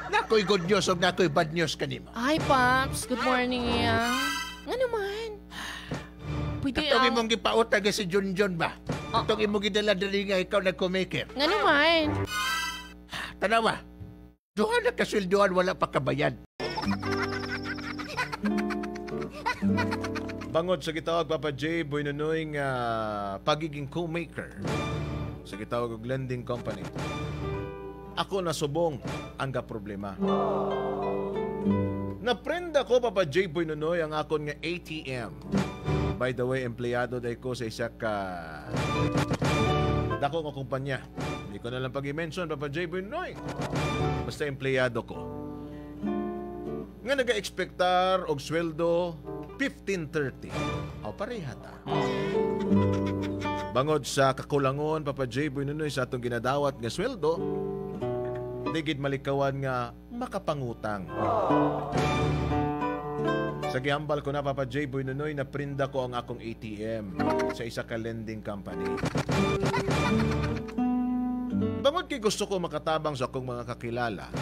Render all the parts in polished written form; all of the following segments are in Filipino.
Nako'y good news o nako'y bad news kanimo. Ay, Paps. Good morning, iya. Nga naman. Pwede Katong imong gipautag si Junjun ba? Katong imong gidala dali nga ikaw nagkumaker. Nga naman. Tanawa, duha na kasweldoan wala pa kabayad. Bangod sa gitawag Papa J, Boy Nonoy nga pagiging co-maker sa gitawag og lending company. Ako nasubong ang problema. Naprenda ko Papa J, Boy Nonoy ang akon nga ATM. By the way, empleyado day ko sa isa ka dako nga kumpanya. Hindi ko na lang pag-i-mention Papa J, Boy Nonoy. Basta empleyado ko. Nga naga-expectar og sweldo 15.30. O pareha ta. Bangod sa kakulangon Papa J, Boy Nonoy sa atong ginadawat nga sweldo, digid malikawan nga makapangutang. Sa gihambal ko na Papa J, Boy Nonoy, naprinda ko ang akong ATM sa isa ka lending company. Bangod kay gusto ko makatabang sa akong mga kakilala,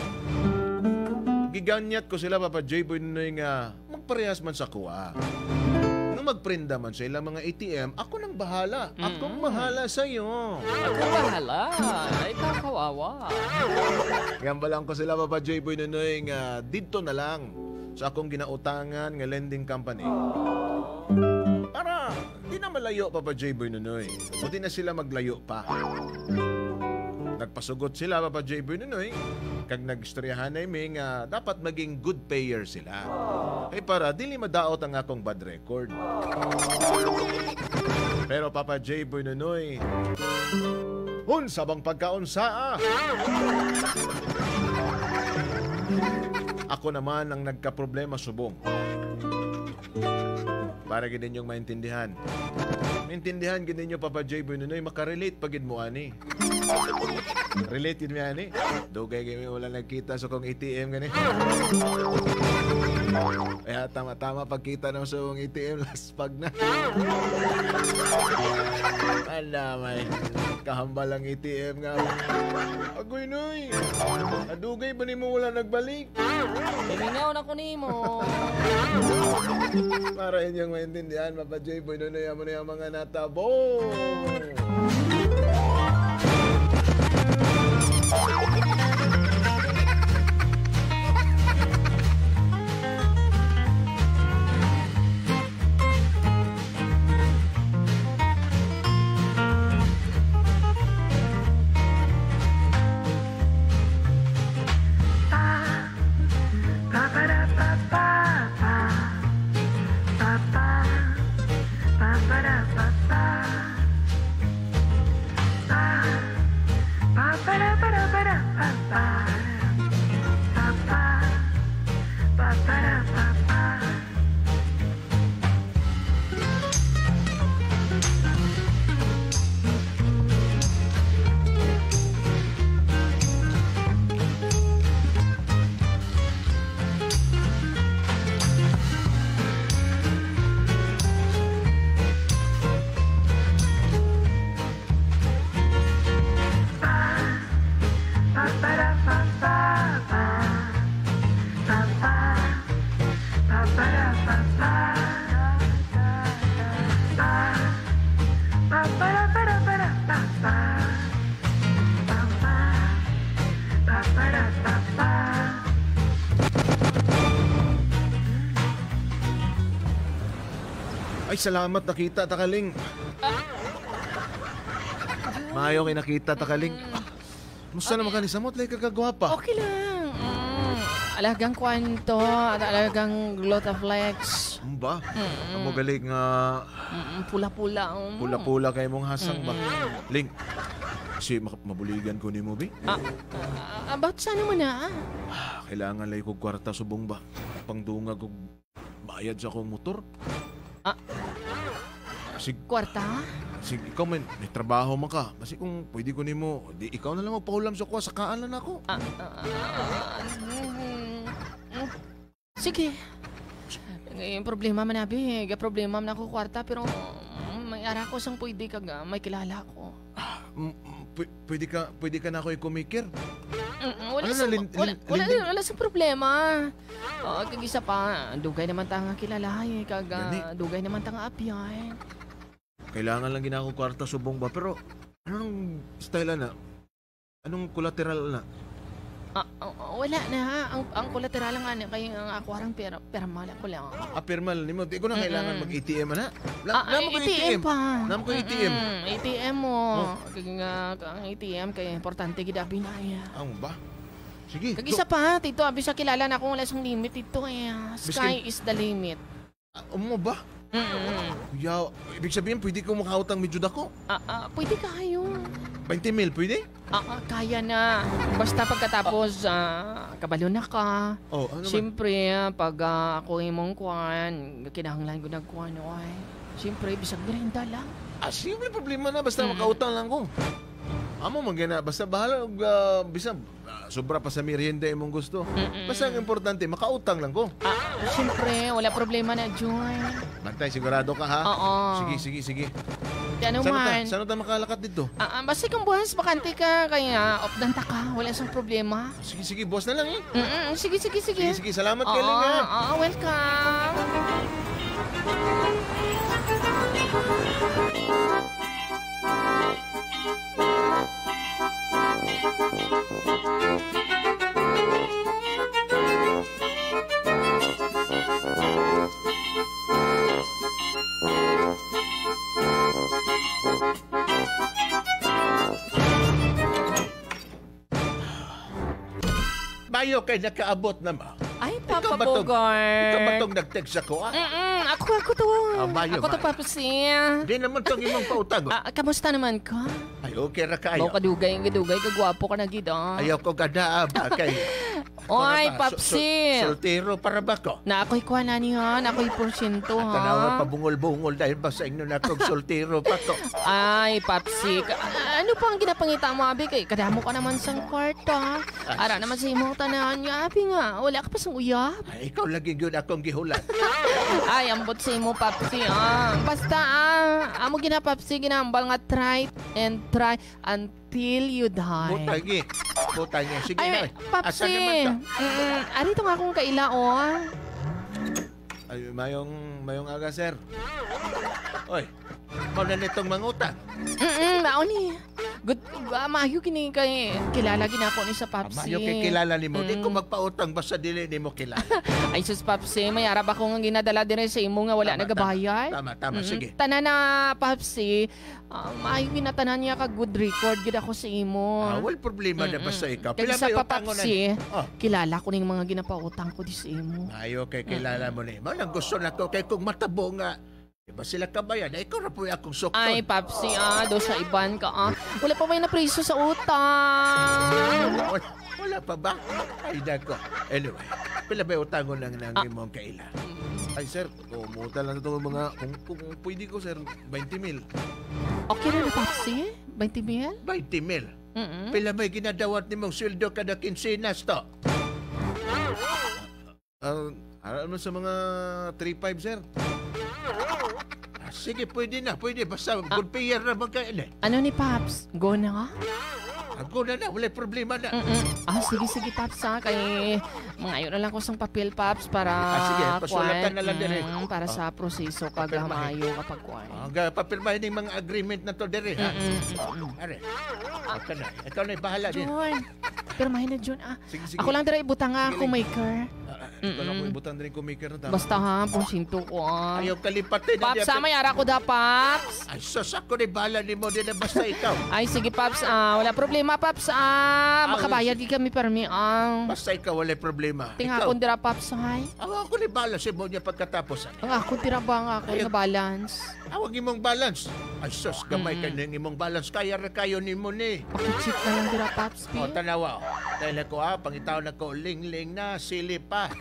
giganyat ko sila Papa J, Boy Nonoy nga magparehas man sa kuha. Nung magprinda man sa ilang mga ATM, ako nang bahala. Akong bahala sa'yo. Ako bahala. Ay, kakawawa. Gambalang ko sila Papa J, Boy Nonoy nga dito na lang sa akong ginautangan nga lending company. Para di na malayo Papa J, Boy Nonoy. Buti na sila maglayo pa. Nagpasugot sila Papa J, Boy Nonoy, kag nagstoryahan na imi nga dapat maging good payer sila. Ay para dili madaot ang akong bad record. Pero Papa J, Boy Nonoy, unsa bang pagkaunsaa? Ako naman ang nagka-problema subong. Para gid ninyong maintindihan. Maintindihan gid ninyo Papa J, Boy Nonoy, makarelate pagid mo ani. Related mi ani. Dugay kami wala nagkita sa kong ATM gani. Kaya tama-tama pagkita naman sa kong ATM last pag na. Ala may kahambal ang ATM nga. Agoy noy. Adugay ba nimo wala nagbalik? Imingaw na ko nimo. Para inyong maintindihan Papa J, Boy Nonoy, amo na yung mga natabo. Ay, salamat, nakita, Takaling. Maayo kay nakita, Takaling. Musta naman ka ni Samot? Like kagagwapa. Okay lang. Alagang kwento at alagang glotaflex. Ba? Amo galing nga... Pula-pula. Pula-pula kay mong hasang ba? Ling, kasi mabuligan ko ni mo, Bi. About saan naman na? Kailangan lay kong kwarta subong ba? Pangdungag kong bayad sa akong motor. Kwarta? Sige, ikaw may trabaho man ka. Kasi kung pwede ko nimo, di ikaw na lang magpahulam sa kuha, sakaan lang ako. Sige. Yung problema man nabi, problema man ako kwarta, pero may ara ko sang pwede kag may kilala ko. Pwede ka na ako i-kumikir. Wala Ano sa na, linding? wala sa problema. Kag isa pa, dugay naman tanga kilalahay, Gani. dugay naman tanga apyan. Kailangan lang ginako kwarta subong ba, pero anong style na? Anong collateral na? Wala na. Ang collateral lang ano kay ang ako arang pera mala ko lang. Permal nimo, di ko na kailangan mag-ATM na. Namo ko ATM pa. Namo ko ATM. ATM mo. Kag ang ATM kay importante gid abi na ya. Ang ba? Sige. Kag isa pa, tito, abi sa kilala na akong wala sang limit dito eh. Sky is the limit. Mo ba? Yaw, ibig sabihin pwede ko makautang medyo dako. Pwede kayo. 20 mil, pwede? Kaya na. Basta pagkatapos, kabalo na ka. Oh, ano man? Siyempre, pag ako imong kuhan, kinahanglan ko nagkuhan, oy. Siyempre, bisag merinda lang. Simple problema na, basta makautang lang ko. Amo magana, basta bahala og bisag sobra pa sa merienda imong gusto. Basta ang importante makautang lang ko. Siyempre, wala problema na, Joy. Bantay, sigurado ka ha? Oo. Sige. Ano man. Saan ta makalakat dito? Basta kang buhas, bakante ka, kaya opdanta ka, wala sang problema. Sige, boss na lang eh. Sige. Sige, salamat kay Ling ha. Welcome. Mayo kay nakaabot na ma. Ay, Ikaw Papa ba tong- Bogart. Ikaw ba tong nag-text ako? Ako to. Mayo, Ako to, Mayo. Papsi. Di naman tong imong pautang. Kamusta naman ka? Ay, okay ra kayo. Mau kadugay, kagwapo ka na gid. Ayaw ko gada ba kay. Oy, Para ba? Papsi. Soltero para ba ko? Na ako'y kuha na niya, na ako'y porsyento, Tanawa ha? pa bungol-bungol dahil ba sa inyo na kong soltero pa to. Ay, Papsi. Ano pa ang ginapangita mo, abi? Kay kadamo ka naman sang kwarta. Ara naman sa imong tanahan niya, abi nga. Wala ka pa sang uyab. Ay, ikaw lagi yun akong gihulat. Ay, ambot sa imo, Papsi, Basta, amo gina, Papsi, ginambal nga try and try until you die. Butangi. Butangi. Sige Ay, na. Asa naman Papsi. ka? Arito nga akong kaila, Ay, mayong aga, sir. Oy, mo na nitong mangutang. Mauni. Good, maayo kini kay kilala gina ko ni sa Papsi. Mayo kay kilala ni mo. Di ko magpautang basta dili ni mo kilala. Ay sus Papsi, may arab ako nga ginadala dire sa imo nga wala nagabayad. Tama. Sige. Tanan na Papsi, maayo ginatanan niya ka good record gid ako sa imo. Wal problema na basta ikaw. Kaya Pila sa may utangon na. Papsi, Oh. kilala ko ning mga ginapautang ko di sa imo. Mayo kay kilala mo ni. Mo nang gusto na ko kay kung matabo nga. Diba sila kabayan? Ay, ikaw na po akong sukton. Ay Papsi, do sa iban ka Wala pa ba yung napriso sa utang? Wala pa ba? Ay, nako. Anyway, pila ba utangon lang ng imong kaila? Ay, sir, umuta lang ito mga, kung pwede ko, sir, 20 mil. Okay na Papsi? 20 mil? 20 mil. Pila may ginadawat ni mong sweldo kada kinsinas to? Ano sa mga 3-5, sir? Sige, pwede na. Pwede. Basta good payer na magkain eh. Ano ni Paps? Go na nga? Ako na na. Wala problema na. Sige Paps Kay mangayon na lang ko sang papel Paps para sige, pasulatan na lang dire. para sa proseso kag Papirmahin. mayo kapag kuan. Papirmahin ng mga agreement na to dire, ha? Are. Ito na. Ikaw na bahala din. John. Pirmahin na John Sige. Ako lang dira ibutang nga ako maker. Ito lang ko ibutan din ko maker na tama. Basta ha, porsyento ko Ayaw kalipatin. Paps may ara ko da Paps. Ay, sus, ako na bahala ni mo din na basta ikaw. Ay sige Paps wala problema Paps makabayad di kami permi Basta ikaw, wala problema. Tinga Ikaw. ko dira Paps Ako ni balance mo niya pagkatapos. Ang ako tira ba nga ako na balance. Awag imong balance. Ay, sus, gamay ka ng imong balance. Kaya ra kayo ni mo ni. Pakichip na lang dira Paps O, tanawa. Dahil ako pangitaw na ko, ling-ling na, sili pa.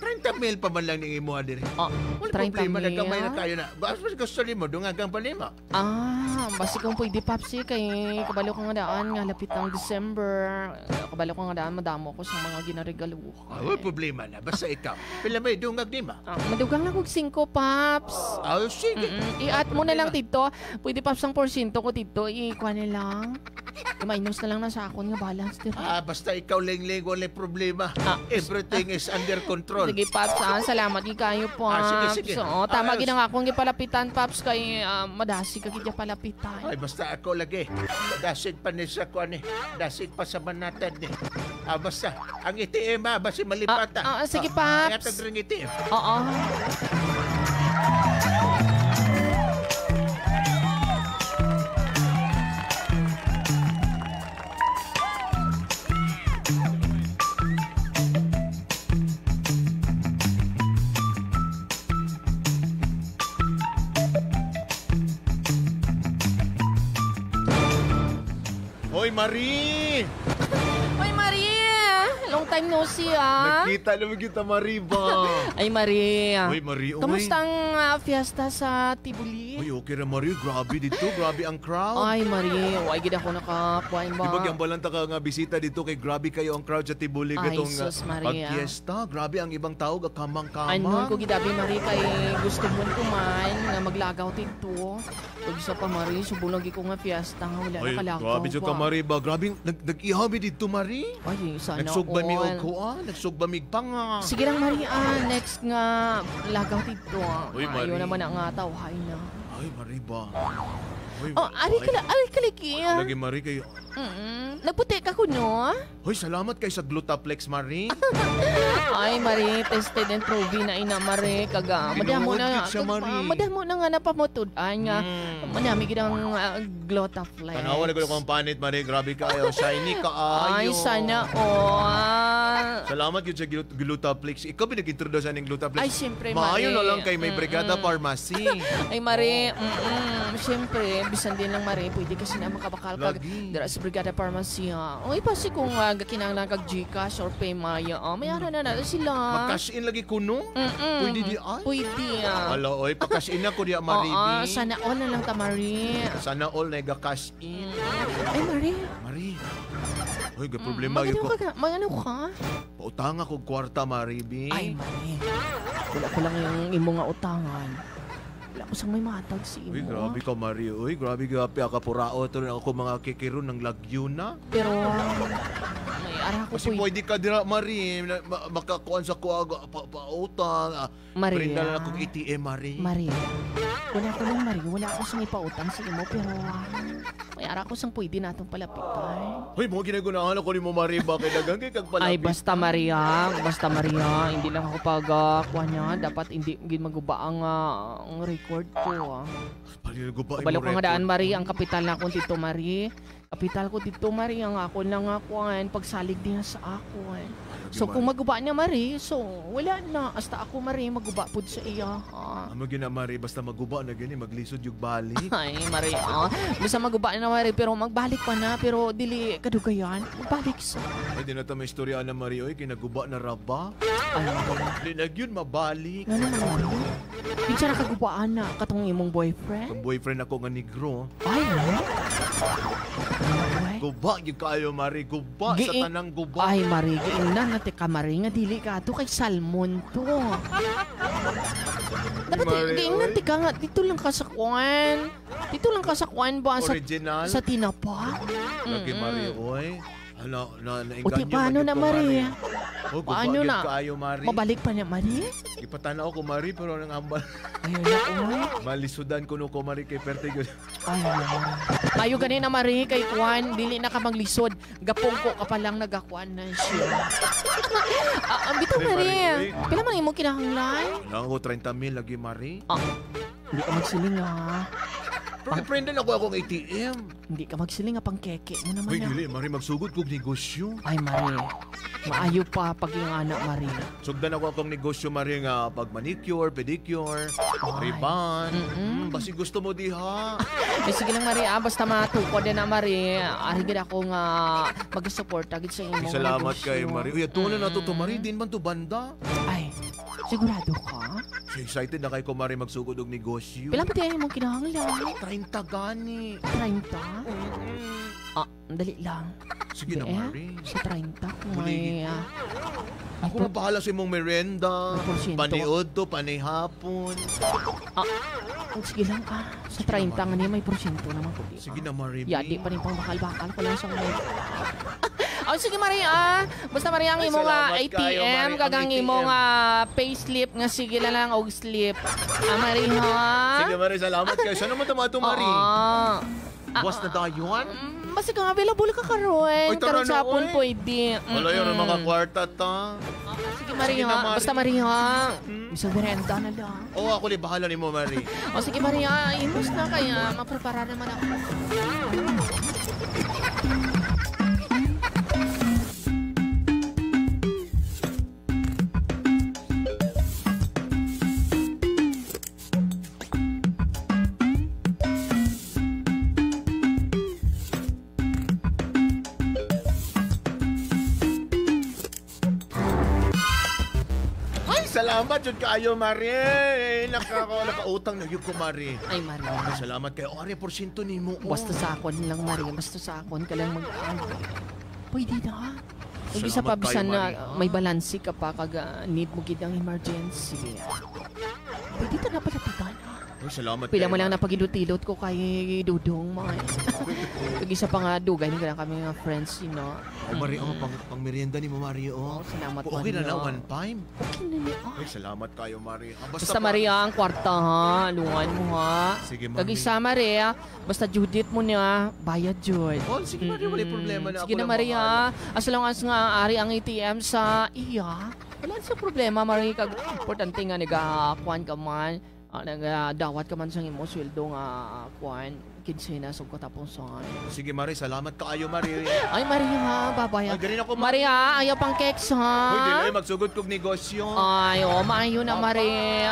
30 30 mil pa man lang ning imo diri. Oh, Wala 30 problema, mil. nagkamay na kayo na. Bas gusto nimo dungagang panima. Basi kung pwede Papsi kay kabalo ko nga daan nga lapit ang December. Kabalo ko nga daan madamo ko sa mga ginaregalo. Wala problema na, basta ikaw. Pila may dungag nima. Madugang lang kog 5 Paps. Sige. I-add mo na lang dito. Pwede Paps ang porsyento ko dito. I-kuha na lang. Minus na lang na sa akon nga balance dito. Basta ikaw ling-ling, wala problema. Everything is under control. Sige, Paps. Salamat kayo, Paps. Sige. So, tama ginang akong gipalapitan, Paps, kay madasi ka gidya palapitan. Ay, basta ako lagi. Dasit pa ni sa kuan ni. Dasit pa sa manatan ni. Basta, ang ATM basta malipata. Sige, Paps. Ingatag rin ATM. Oo. Hoy, Marie! Ay, Maria! Long time no see, Nakita naman kita, Marie ba? Ay, Maria. Hoy, Marie, Kamusta ang fiesta sa Tibuli? Hoy, okay na, Marie. Grabe dito. Grabe ang crowd. Ay, Maria. Huwag gid ako nakakuhain ba? Di ba yung balanta ka nga bisita dito kay grabe kayo ang crowd sa Tibuli Ay, gatong sus, Maria. pagpiesta. Grabe ang ibang tao kamang-kamang. Ay, noon ko gidabi, Maria, kay gusto mo kumain nga maglagaw dito. Pag sa pa, Maria, subong lagi ko nga fiesta nga wala Ay, nakalagaw grabe dyan ka, Marie ba? Grabe, nag-ihabi dito, Marie. Ay, sana Nagsugba mi all. og kuan, nagsugba mi panga. Sige lang, Maria. Next nga lagaw dito. Uy, Maria. Ayaw naman ang tawhay na. Ay, Marie ba? Ay, Ari ka lagi. Lagi, Marie, kayo. Nagputi ka ko, no? Hoy, salamat kay sa Glutaplex, Marie. Ay, Marie, tested and proven na ina, Marie. Kaga, madamo na, Tinuod siya, Marie. madamo na nga napamutudan nga. Manami ginang Glotaflex. Tanawa na ko ng panit, Marie. Grabe kayo. Shiny ka, Ay, ayo. sana all. Salamat yun sa Glutaplex. Ikaw pinag-introduce ng Glutaplex. Ay, siyempre, Maayo Marie. na lang kay may Brigada Pharmacy. Ay, Marie, siyempre, bisan din lang, Marie, pwede kasi na makabakal kag Lagi. dira sa Brigada Pharmacy, ha. O, ipasi kung kinanglan kag Gcash or Paymaya, mayroon na natin sila. Mag-cash in lagi kuno. Pwede di ay. Pwede, Hala, oy, pa-cash in ako diya, Marie. Oo, sana all na lang ta, Marie. Sana all nag-cash in. Ay, Marie. Marie. Hoy, may problema yun ko. Magano ka? Pautang ako kwarta, Marie, B. Ay, Marie. Wala ko lang yung imo nga utangan. Wala ko sang may matag si imo. Uy, grabe ka, Marie. Uy, grabe ka, ka purao. Ito rin ako mga kikiron ng Lagyuna. Pero, may ara ko Kasi po. pwede ka dira, Marie. Makakuan sa kuwaga, pautang. Maria. Prinda na akong ATM, Marie. Maria. Wala ko lang, Maria. Wala ko sang ipautang sa imo. Pero, may ara ko sang pwede natong palapitan. Hoy, mga ginagunahan ako ni mo, Marie. Bakit dagang kay kag palapit? Ay, basta Maria. Basta Maria. Hindi lang ako kuha niya. Dapat hindi maguba ang record ko. Kabalo ko nga daan, Marie. Ang kapital na akong Tito Marie. Kapital ko Tito Marie. Ang ako lang ako. Pagsalig din sa ako. So, kung maguba niya, Marie, so, wala na. Hasta ako, Marie, maguba po sa iya. Amo gina, Marie. Basta maguba na gani, maglisod yung balik. Ay, Marie, basta maguba na, Marie, pero magbalik pa na. Pero, dili, kadugayan. Magbalik sa. Ay, di na ito may istorya na, Marie. Oy, kinaguba na raba. Ay, Di na yun, mabalik. nga naman, Marie. Pinsa nakagubaan na katong imong boyfriend. Ang boyfriend ako nga negro. Ay, Marie. Guba, yung kayo, Marie. Guba, sa tanang guba. Ay, Marie, giingnan na ka, Marie, nga dili ka to kay Salmon to. Dapat Marie, giingnan oy. ka nga, dito lang ka sa kwan. Dito lang ka sa kwan ba? Original. Sa tinapa? Lagi, Marie, oy. Ano, O di paano na, Marie? O, Paano guba, na? kayo, Marie. Mabalik pa niya, Marie? Ipatanaw ko, Marie, pero nang ambal. Ayun na, oy. Malisudan ko no ko, Marie, kay Pertigo. Ay, Mayo ganina, Marie, kay Kwan, dili na ka maglisod. Gapong ko ka palang nagakwan na siya. Bitaw, Marie, Marie. oy. Pila man imo kinahanglan? Lang ko 30,000 lagi, Marie. Hindi ka magsiling, ha? Pero friend na ako akong ATM. Hindi ka magsiling, pang keke mo naman, Uy, ha? dili, Marie, magsugod kong negosyo. Ay, Marie. Maayo pa pag yung anak, Marie. Sugdan ako akong negosyo, Marie, nga pag manicure, pedicure, ribbon. Basi gusto mo diha. Sige lang, Marie. Basta matukod din na, Marie. Arigid ako nga mag-support agad sa imo. Salamat kay Marie. Uy, ito na to, Marie. Din man to banda. Ay, Sigurado ka? So excited na kay kumari magsugod og negosyo. Pila pa tayo mong kinahanglan? 30 gani. 30? Dali lang. Sige na, Mari. Sa 30 kung may... Ako na bahala sa imong merenda. Porsyento. Paniod to, panihapon. Sige lang ka. Sa 30 nga niya may porsyento naman ko. Sige na, Mari. Yadi pa rin pang bakal-bakal ko lang sa mga. Sige Maria. Basta Maria ang Ay, imong salamat kayo, ATM, Mari. kagang Ang imong ATM. payslip nga sige lang og slip. Maria. Sige, Mari. Salamat kayo. Saan naman tama ito, Mari? Buwas na tayo, Basta kung available ka karon. Oy, tara Karon na, sa hapon oy. pwede. Wala yun ang mga kwarta ta. Sige Maria. na, Mari. Basta Maria. Isang merenda na lang. Oo, ako li bahala ni mo, Mari. Sige Maria. Imus na kaya. Maprepara naman ako. Salamat jud kaayo, Mari. Nakautang na yun ko, Mari. Ay Maria. Salamat kayo. O, 4% ni mo. Basta sa akon lang, Maria. Basta sa akon ka lang pwede na. Huwag isa pa Salamat bisan kayo, na Maria. may balansi ka pa kag need mo gid ang emergency. Pwede ta na pala pitan. Ay, salamat Pila kayo, mo lang Mari. napagidot-idot ko kay Dudong mo. Kag isa pa nga dugay ni kami mga friends, you know. Mari, pang merienda ni mo, Mari. Salamat, Okay na Maria. na, one time. Okay na niya. Ay, salamat kayo, Mari. Basta Maria ang kwarta ha. Lungan mo ha. Sige, Mami. Kag isa Maria. Basta Judith mo niya. Bayad Jud. Oh, sige, Mari. Wala problema na. Sige ako na lang Maria. bahala. As long as nga ari ang ATM sa iya. Wala sa problema Maria. Kag importante nga nagakuan ka man. Nagadawat ka man sa imo sweldo nga kuan. Kinsina sug ko tapos sa. Sige, Mari. Salamat kaayo, Mari. Ay Maria ha. Babaya. Ay, ganin ako, Maria. Ayaw pang cakes ha. Uy, di na magsugod kog negosyo. Ay, maayo na Maria.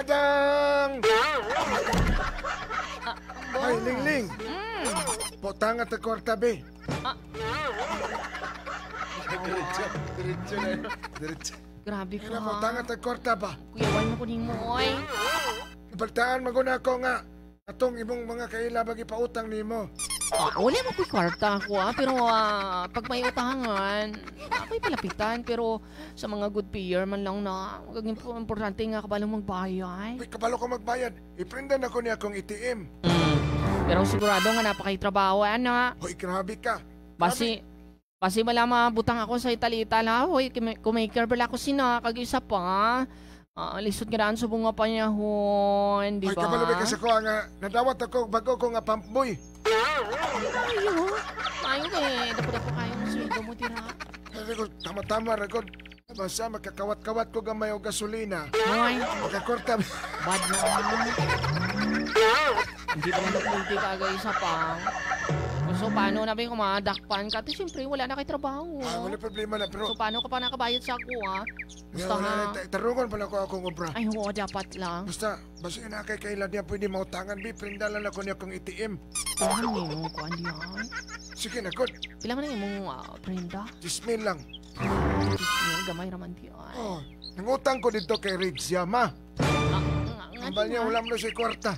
Tadang! Ay, Lingling! Potang at kwarta, be. Diretso na. Diretso. Grabe ka. Kaya potang at kwarta ba? Kuyawan mo kuning mo, oy. Ibaltaan maguna ko nga. Atong ibong mga kaila bagi pautang nimo. Wala mo ko'y kwarta ako pero pag may utangan, ako'y palapitan pero sa mga good payer man lang na magiging importante nga kabalang magbayad. Uy, kabalo ko magbayad. Iprindan ako niya akong ATM. Pero sigurado nga napakaitrabaho, ana. Hoy, grabe ka. Basi malama butang ako sa Ital-Ital ha. Hoy, kumaker bala ako sina kag isa pa. Lisod nga daan sa bunga pa niya hon, di Hoy, ba? kabalo ba kasi ko nga nadawat ako bago ko nga pampboy. Ayo kay dapat ako kayo ng sweldo mo tira. Ragod, tama-tama, Ragod. Basta magkakawat-kawat ko gamay o gasolina. Hoy, Magkakorta. bad na. Hindi pa man napulti ka agay isa pa. So paano na ba yung kumadakpan ka? Kasi siyempre wala na kay trabaho. Wala problema na, pero... So paano ka pa nakabayad sa ako Basta ha. Tarungan pala ko akong obra. Ay oo, dapat lang. Basta na kay kailan niya pwede mautangan, bi. Prindalan ako niya kong ATM. Kailangan mo yung kuhan diyan. Sige na, good. Kailangan na yung prenda. 10,000 lang. Yung gamay raman diyan. Oh, nangutang ko dito kay Riggs Yama. Ambal niya, wala mo na siya kwarta.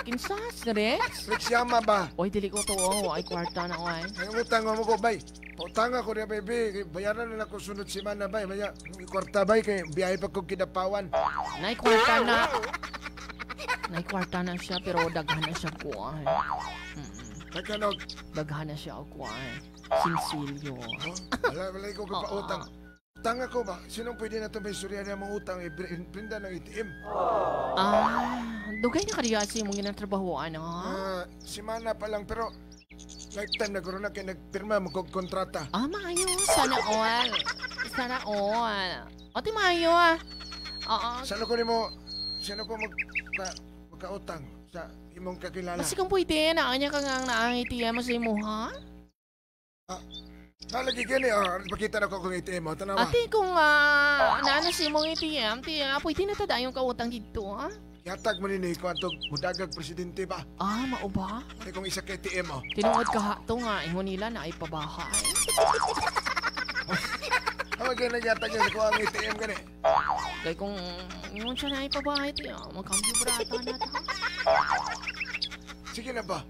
Kinsas, Rex? Riggs Yama ba? Oy, dili ko to. Ay, kwarta na, oy. Ay, utang mo ko, bay. Pautang ako niya, baby. Bayaran na ako sunod si Mana, bay. Maya, kwarta, bay, kay biyahe pa kong kinapawan. Nay, kwarta na. Nay, kwarta na siya, pero daghan na siya kuhan. Nagkanog. Daghan na siya kuhan. Sinsilyo. Wala ko pautang. Utang ako ba? Sinong pwede na ito may surya niya mong utang? Prinda ng ATM. Dugay na kariya si mong ginantrabahoan, Si Mana pa lang, pero lifetime na guro na kayo nagpirma magkontrata. Maayo. Sana all. Sana all. O, ti maayo, Saan ko ni mo, sino ko makautang sa imong kakilala. Basi kung pwede, naanya ka nga ang ATM mo sa imo, ha? Nalagi gani, pakita na ko kung ATM mo. Tanawa. Ate, kung naana sa imong ATM, pwede na tada yung kautang dito, ha? Yatag mo nini ko antog mudagag presidente ba? Mao ba? Ay kung isa ka ATM mo. Tinuod ka hato nga, ingon nila na ay pabahay. Kaya nagyatag niya ko ang ATM gani. Kaya kung ingon siya na ay pabahay, magkambyo brata na ta. Sige na ba?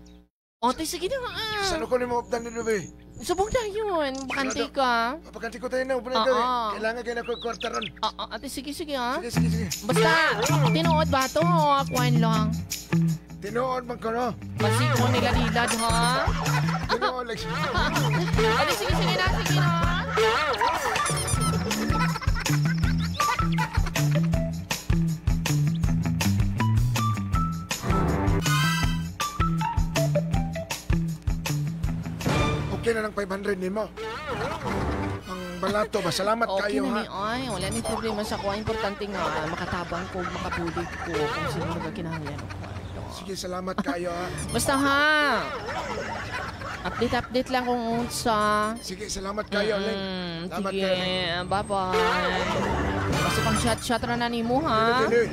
Ate, sige na nga. Saan ko ni mo updan nito ba? Subog na yun, bakante ka. Papakanti ko tayo na, upunan ka. Kailangan kayo na ko kwarta ron. Ate, sige, ha? Sige. Basta, tinuod ba ito o akuan lang? Tinuod man ko, no? Basi ko nila dilad, ha? Tinuod lang siya. Ate, sige na. Okay na lang 500 ni mo. Ang balato ba? Salamat okay kayo, na ha? Ay, wala ni problema sa ko. Importante nga, makatabang ko, makapulig ko kung sino nagkakinahangyan ako. Sige, salamat kayo, ha? Basta, ha? Update lang kung unsa. Sige, salamat kayo, Leng. Salamat Sige, kayo, Leng. bye-bye. Basta pang shot ra na ni mo, ha? Dili.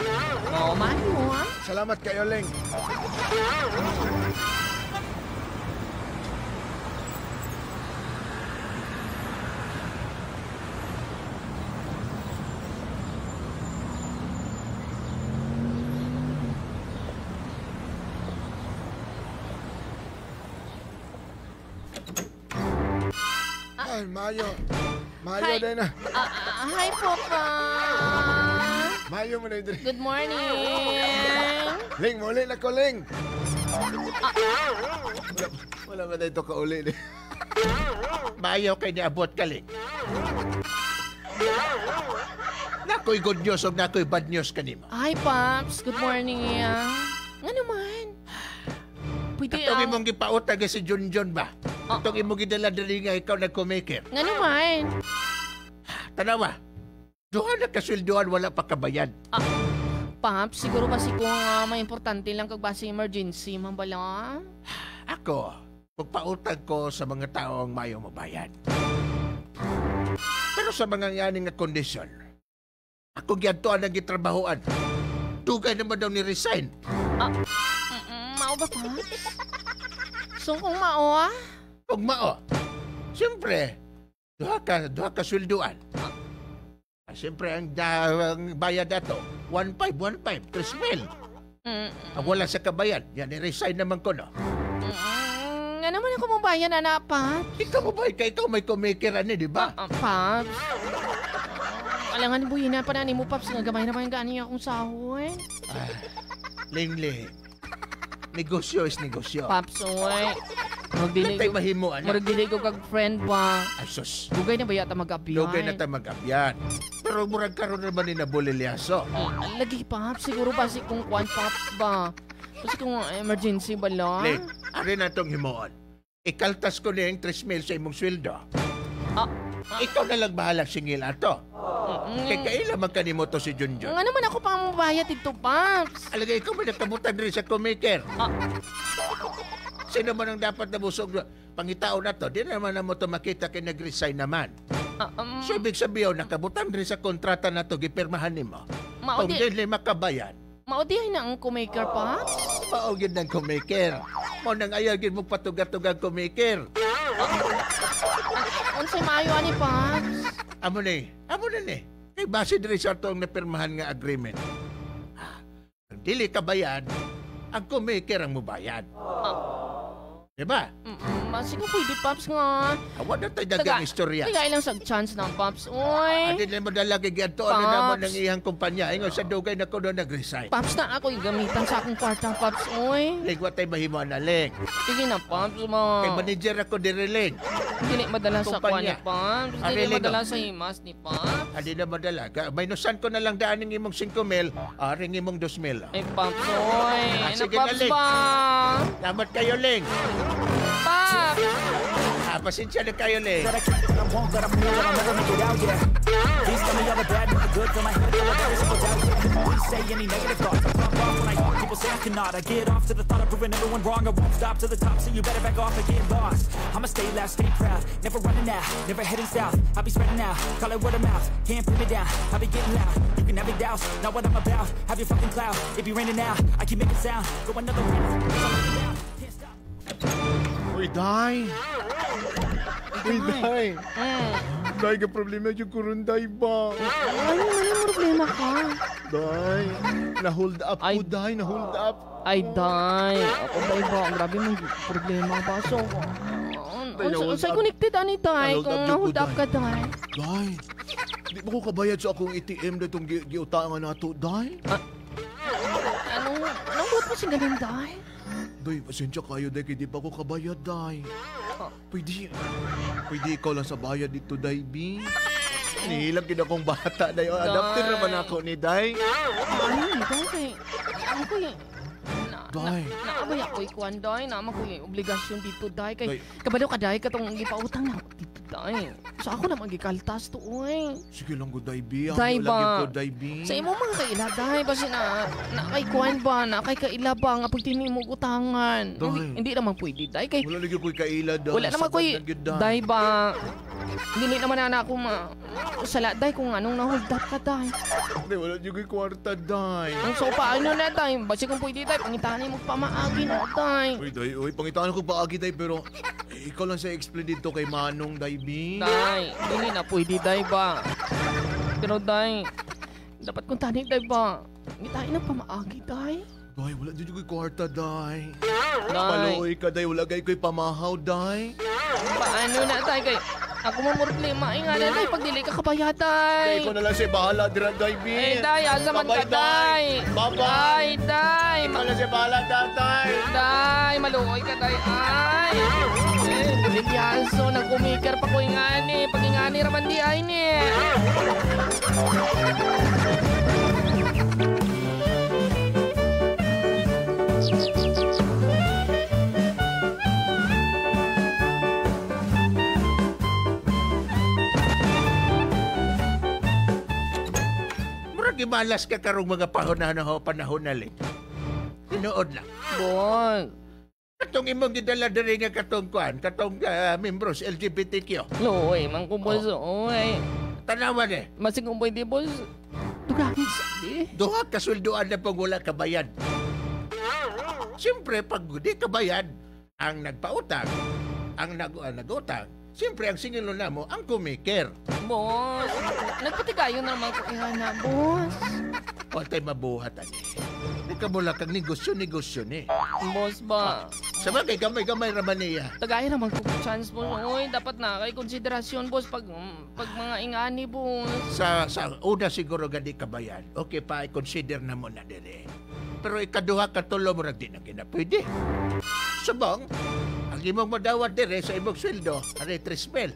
Oo, mahal mo, ha? Salamat kayo, Leng. Ay, Mayo. Mayo Hi. din na. Hi, Papa. Mayo mo na yun. Good morning. Leng, muli na ko, Leng. Wala ba na ito kauli. Maayaw kay niabot ka, Ling. Nakoy good news o nakoy bad news kanimo. Hi, Pops. Good morning, Nga naman. Pwede Itong imong gipautag si Junjun ba? Itong imong gidala-dali nga ikaw nagkumaker. Nga naman. Tanawa, duha na kasweldoan wala pa kabayad. Pops, siguro ba si kung may importante lang kag base emergency, mambala? Ako, magpautag ko sa mga taong mayo mabayad. Pero sa mga yaning nga kondisyon, ako giadtoan ang gitrabahoan. Dugay naman daw ni-resign. Mao ba, Pops? So kung mao, Kung mao, siyempre, duha ka sweldoan. Siyempre, ang bayad ato, 1,500, 3,000. Ang wala sa kabayad, yan, i-resign naman ko, no? Nga naman ako mabayan, anak, Pops. Ikaw mo ba? Ikaw may kumikiran di ba? Pops. Alangan buhin na pa na ni mo, Pops. Nga gamay naman gani akong sahod. Lingli, negosyo is negosyo. Pops, oy. Tay mahimuan. Maragdili ko kag friend ba? Ay, sus. Dugay na ba yata mag-abyan? Lugay na ta mag-abyan. Pero murag karon naman ni nabulilyaso. Lagi, Pops. Siguro ba si kung kwan, Pops ba? Kasi kung emergency ba lang? Ling, ari na itong himuon. Ikaltas ko na yung 3,000 sa imong sweldo. Ikaw na lang bahala singil ato. Kaya kailan magkanimo to si Junjun. Nga naman ako pang mabayad ito, Pops. Alagay, ikaw man nakabutan rin sa kumiker. Sino man ang dapat nabusog pangitao na to? Di naman na mo to makita kay nag-resign naman. So, ibig sabihin, nakabutan rin sa kontrata na to, gipirmahan ni mo. Kung di makabayan, Maudihay na ang kumaker, Pops. maugid ng kumiker. Mo nang ayagin mo patugat-tugang kumiker. Unsay maayo ani, Pops? Amo ni. Kay base diri sa atong napirmahan nga agreement. Ang dili kabayan, ang kumiker ang mubayad. Diba? Sige, pwede, Pops nga. Awan na tayo dagang istorya. Tigay lang sa chance ng Pops. Uy. Adi na mo dalagi giadtoan na naman ng iyang kumpanya. Ingon sa dugay na ko doon nag-resign. Pops na ako gamitan sa akong kwarta, Pops. Uy. Ligwa tayo mahimo na, Ling. Sige na, Pops. Ma. Kay manager ako diri, Ling. Hindi madala sa Kumpanya. kwan ni Pops. Hindi Really, madala no? sa himas ni Pops. Adi na madalaga. Minusan ko na lang daan ng imong 5,000, ring imong 2,000. Ay, Pops. Uy. Sige Pops na, Ling. ba? Salamat kayo, Ling. Pops. Pasensya na kayo, Ling. That I keep what I want, that I'm real, that I'll never make it out, yeah. Please tell me all the bad, not the good, fill my head full of every single doubt, yeah. Please say any negative thoughts, I pump off off when I people say I cannot. I get off to the thought of proving everyone wrong. I won't stop to the top, so you better back off and get lost. I'ma stay loud, stay proud, never running out, never heading south. I'll be spreading out, call it word of mouth. Can't put me down, I'll be getting loud. You can have it douse, not what I'm about. Have your fucking cloud, it be raining now. I keep making sound, go another round. Can't stop. Uy, Day! Uy, Day! Day, ka problema yung kurunday ba? Ay, may problema ka. Day, na-hold up Ay. po, Day, na-hold up. Ay, day. Ako, day ba? Grabe mong problema ba? So, sa'y connected, ani, day? Na-hold up Kung yung na-hold up day. ka, day. Day, di ba ko kabayad sa akong ATM na itong giutangan na ito, Day? Anong buot mo si ganun, day? Day, pasensya kayo, Day, kaya di pa ko kabayad, Day. Pwede ikaw lang sa bayad dito, Day, B. Nihilang din akong bata, Day. Adapter naman ako ni Day. Ay, day. Ano ko eh? Day. Naabay ako ikuan, day. Naman ko yung obligasyon dito, day. Kay, Day. kabalo ka, day. Katong gipautang na ako dito, day. So ako na magikaltas to, oy. Sige lang ko, Day, B. Day Ang ba? lagi ko, Day, B. Sa imo mga kaila, day. Basi na kay kuan ba? Na kay kaila ba? Nga pag mo utangan. Day. Hindi naman pwede, day. Kay, Wala lagi ko'y kaila, Day. wala naman ko Sagad na gyud, Day. day ba? Dili naman na ako sala, day. Kung anong na-hold up ka, day. Day, wala lagi ko'y kwarta, Day. Ang so paano na, day? Basi kung pwede, day. Pangitahan mo pamaagi na, day. Uy, Day, uy, pangitaan ko paagi, Day, pero ikaw lang sa explain dito kay Manong, Day, B. Day, hindi na pwede, day ba? Pero, day, dapat kung tani, day ba? Hindi tayo na pamaagi, day. Day, wala dito ko'y kwarta, Day. Day, Paloy ka, Day. Wala gay ko'y pamahaw, Day. paano na, day? Kay, ako mo problema. Ay nga na, day, pag dili ka kabayad, Day, day. ikaw na lang siya bahala, Dira, Day, B. Ay, day, asa man ka, Bye-bye, day. Bye-bye. Ay, day. Ikaw na siya bahala, Day. Day, maluoy ka, day. Ay. Bulilyaso, nagkumikar pa ko ingani. Pag ingani raman di ay ni. Murag imalas ka karong mga panahon na rin. Tinuod lang. Bon. Katong imong gidala diri nga katong kuan, katong membros LGBTQ. Luoy, man ko boss. Oy. Tanawan eh. Masig kung pwede boss. Tugangin sabi. Duha ka sweldoan na pag wala kabayad. Siyempre, pag di kabayad, ang nagpautang, ang nag-utang, siyempre, ang singilo na mo, ang kumiker. Boss. Nagpatigayo naman ko ingana, boss. O tayo mabuhat, ani. Di ka mula kang negosyo ni. Boss ba? Sa bagay, gamay-gamay raman niya. Tagay naman ko chance, boss. Oy, dapat na kay konsiderasyon, boss, pag mga ingani, boss. Sa una siguro gadi kabayad, okay pa, i-consider na mo na dire. Pero ikaduha katulo mo rin din ang kinapwede. Subong, ang imong madawat dire sa imong sweldo, ari 3,000.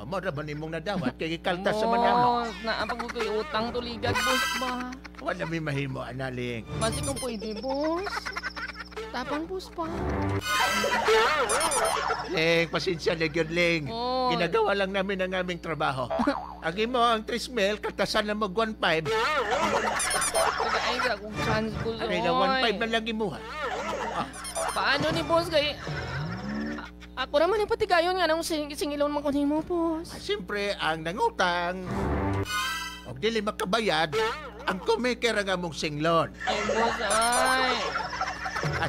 Mo raman imong nadawat, kay ikaltas sa manalo. Boss, naapag ko kayo utang tuligan, boss ba? Wala may mahimo, analing. Basi kung pwede, boss. Tapang, boss pa. Ling, pasensya na yun, Ling. Oh. Ginagawa lang namin ang aming trabaho. Ang imo ang 3,000, katasan na mag 1,500. Tagay ka kung chance, boss. Ari na 1,500 na lang imuha. Paano ni boss kay... Ako naman yung patigayon nga nang singilon man ko ni mo, boss. Siyempre, ang nangutang, o dili makabayad, ang kumiker ang among singlon. Ay, boss, ay.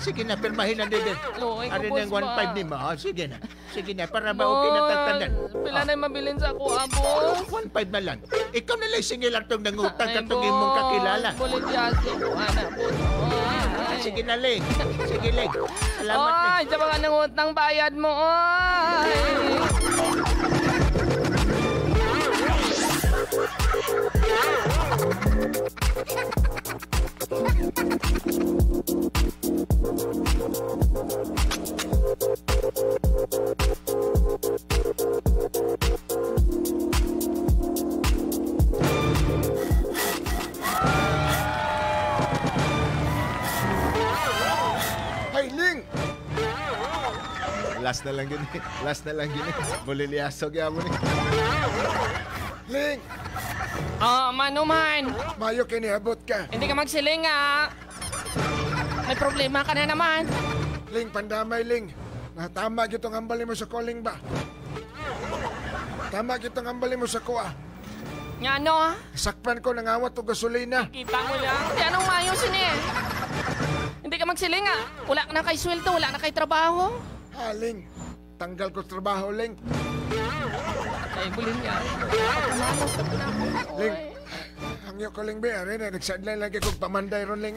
Sige na, pirmahin na din. Loy ko, Ano boss ng ba? 1,500 ni mo? Sige na. Sige na, para ba okay na tatanan? Pila na yung mabilin sa ako, boss. 1,500 na lang. Ikaw na lang singil ang itong nangutang Ay, katong imong kakilala. Buligyasi ko, anak, boss. Ay. Sige na, Ling. Sige, Ling. Salamat, Ling. Ay, sa mga nangutang bayad mo, ay. Hay, Ling! Last na lang yun eh. Last na lang yun eh. Buliliasog yan mo eh. Ling! Manuman. Mayo kiniabot ka. Hindi ka magsiling, ah. May problema ka na naman. Ling, pandamay, Ling. Tama kitong hambali mo sa calling ba? Tama kitong hambali mo sa kuha. Nga ano? Sakpan ko ng awat o gasolina. Kita mo lang. Di anong maayusin eh. Hindi ka magsiling ah. Wala ka na kay sweldo, wala na kay trabaho. Ling. Tanggal ko trabaho, Ling. Ay, bulin niya. Ling. Hangyo ko, Ling, ba? Nagsadlay lagi kong pamanday ron, Ling.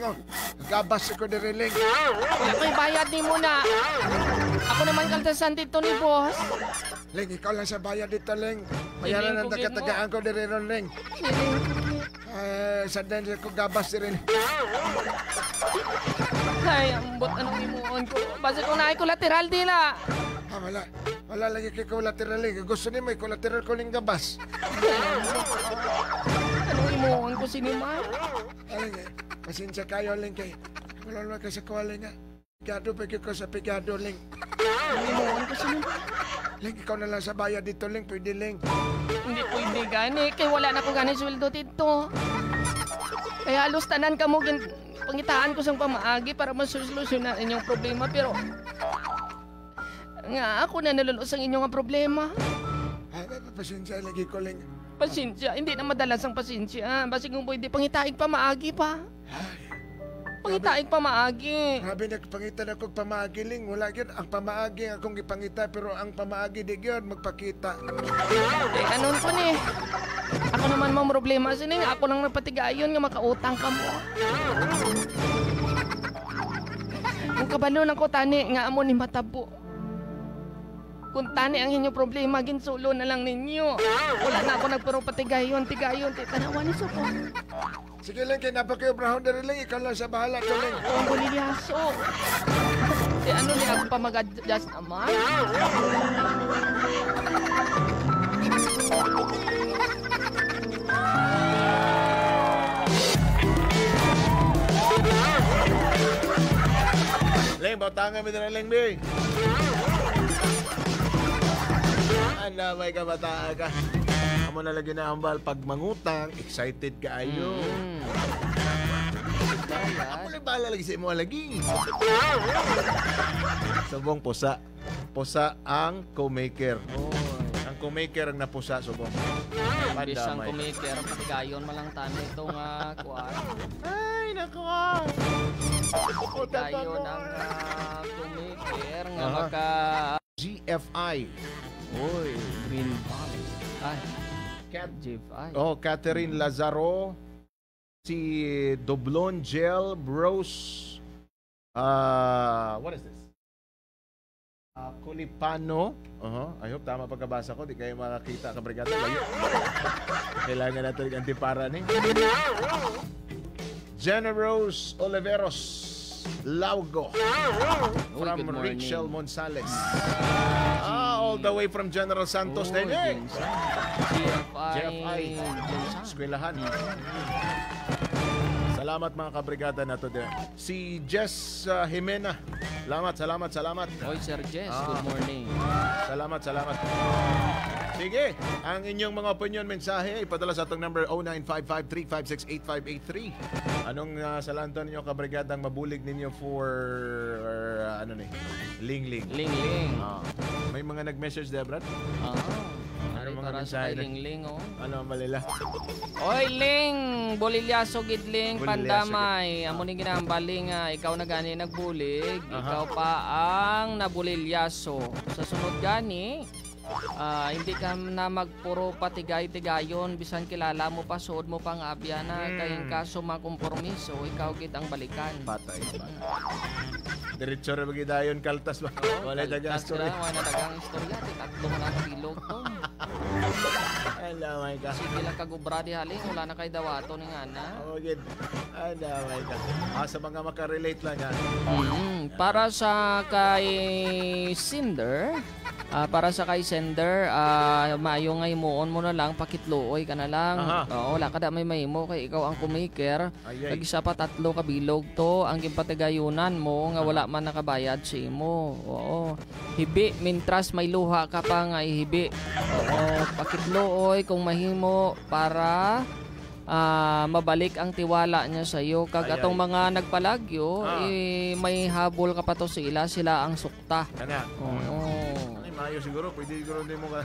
Gabas ko din, Ling. Wala ko'y bayad ni mo na. Ako naman kaltasan dito ni boss. Ling, ikaw lang sa bayad dito, Ling. Bayaran ang nakatagaan ko din ron, Ling. Sadlay ko gabas din rin. Ay, ambot anong imuon ko. Basta kung naay kolateral dila. Wala. Wala lagi kay collateral, Ling. Gusto ni may collateral ko, Ling, gabas. Anong imuon ko sinimay? Ling, pasensya kayo, Ling, kay wala naman ka sa kuha, Ling, ha. Pigado, pagyo ko sa pigado, Ling. Anong imuon ko sinimay? Ling, ikaw na lang sa bayad dito, Ling. Pwede, Ling. Hindi pwede gani. Kaya wala na ko gani sweldo dito. Kaya halos tanan ka mo pangitaan ko sang pamaagi para masolusyonan inyong problema. Pero nga ako na nalulus ang inyong problema. Pasensya lagi ko, Ling. Pasensya. Hindi na madalas ang pasensya. Basi kung pwede pangitaig pamaagi pa. Pangitaig pamaagi. Grabe nagpangita na kong pamaagi, Ling. Wala yun. Ang pamaagi akong ipangita, pero ang pamaagi di yun magpakita. Eh, anon ko ni. Ako naman mong problema sining. Ako nang nagpatigayon nga makautang ka mo. Kung kabalo ng ko tani, nga amo ni matabo. Kung tani ang inyong problema, ginsulo na lang ninyo. Wala na ako nagpuro patigayon. Tanawan ni Suko. Sige, Ling, kaya napaki-obrahon na rin, Ling. Ikaw lang sa bahala to, Ling. Ang bulilyaso. Eh, ano ni ako pa mag-adjust naman? Ling, bautangan mo na Ling, Bing. May kabataan ka. Amo na lagi na hambal pag mangutang, excited ka ayo. Ako na bala lagi sa imo lagi. Subong pusa. Pusa ang co-maker. Ang co-maker ang napusa subong. Imbis ang kumaker, patigayon malang tani itong kuwan. Ay, nako. Patigayon ang kumaker nga maka... GFI. Uy, Green Valley. Ay, GFI. Catherine Lazaro, si Doblon Gel Bros. What is this? Kulipano. I hope tama pagkabasa ko. Di kayo makakita ka brigada. Kailangan natin yung antipara ni. Jenna Rose Oliveros Laugo from Rachel Monsales. All the way from General Santos din eh. GFI. Eskwelahan. Salamat mga kabrigada na to din. Si Jess Jimena. Salamat. Oy, Sir Jess, good morning. Salamat. Sige, ang inyong mga opinion, mensahe, ipadala sa atong number 0955-356-8583. Anong salanto ninyo kabrigadang mabulig ninyo for, Ling-ling? Ling-ling. May mga nag-message, Debrad? Ano mga mensahe? Ling-ling, Ano ang malila? Oy, Ling! Bolilyaso, gidling, pandamay. Amo ni ginambaling, ikaw na gani nagbulig. Ikaw pa ang nabulilyaso. Sa sunod gani, hindi ka na magpuro patigay-tigayon bisan kilala mo pa suod mo pang abya na kayong kaso makompromiso ikaw gid ang balikan patay diretso ra magidayon kaltas ba wala dagang istorya wala dagang istorya tatlo na bilog to hello my god sige lang kagubra di haling wala na kay dawato ni ana gid hello my god sa mga makarelate lang yan para sa kay Cinder maayo nga imuon mo na lang, pakitluoy ka na lang. Wala ka da may mahimo kay ikaw ang kumaker. Nag-isa pa 3 kabilog to, ang gimpatigayunan mo nga wala man nakabayad sa imo. Hibi, mintras may luha ka pa nga ihibi. Pakitluoy kung mahimo para mabalik ang tiwala niya sa iyo. Kag atong mga nagpalagyo, may habol ka pa to sila ang sukta. Kana. Ay, mayo siguro. Pwede siguro hindi mo ka.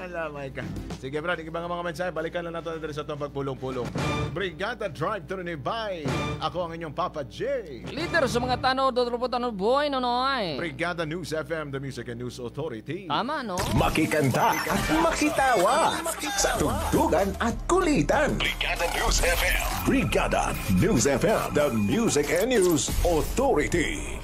Alamay ka. Sige, Brad, ibang mga mensahe, balikan lang natin sa itong pagpulong-pulong. Brigada Drive to ni Bay. Ako ang inyong Papa J. Leader sa mga tano, dodropo tano, boy, nonoy. Brigada News FM, the Music and News Authority. Tama, no? Makikanta at makitawa sa tugtugan at kulitan. Brigada News FM. Brigada News FM, the Music and News Authority.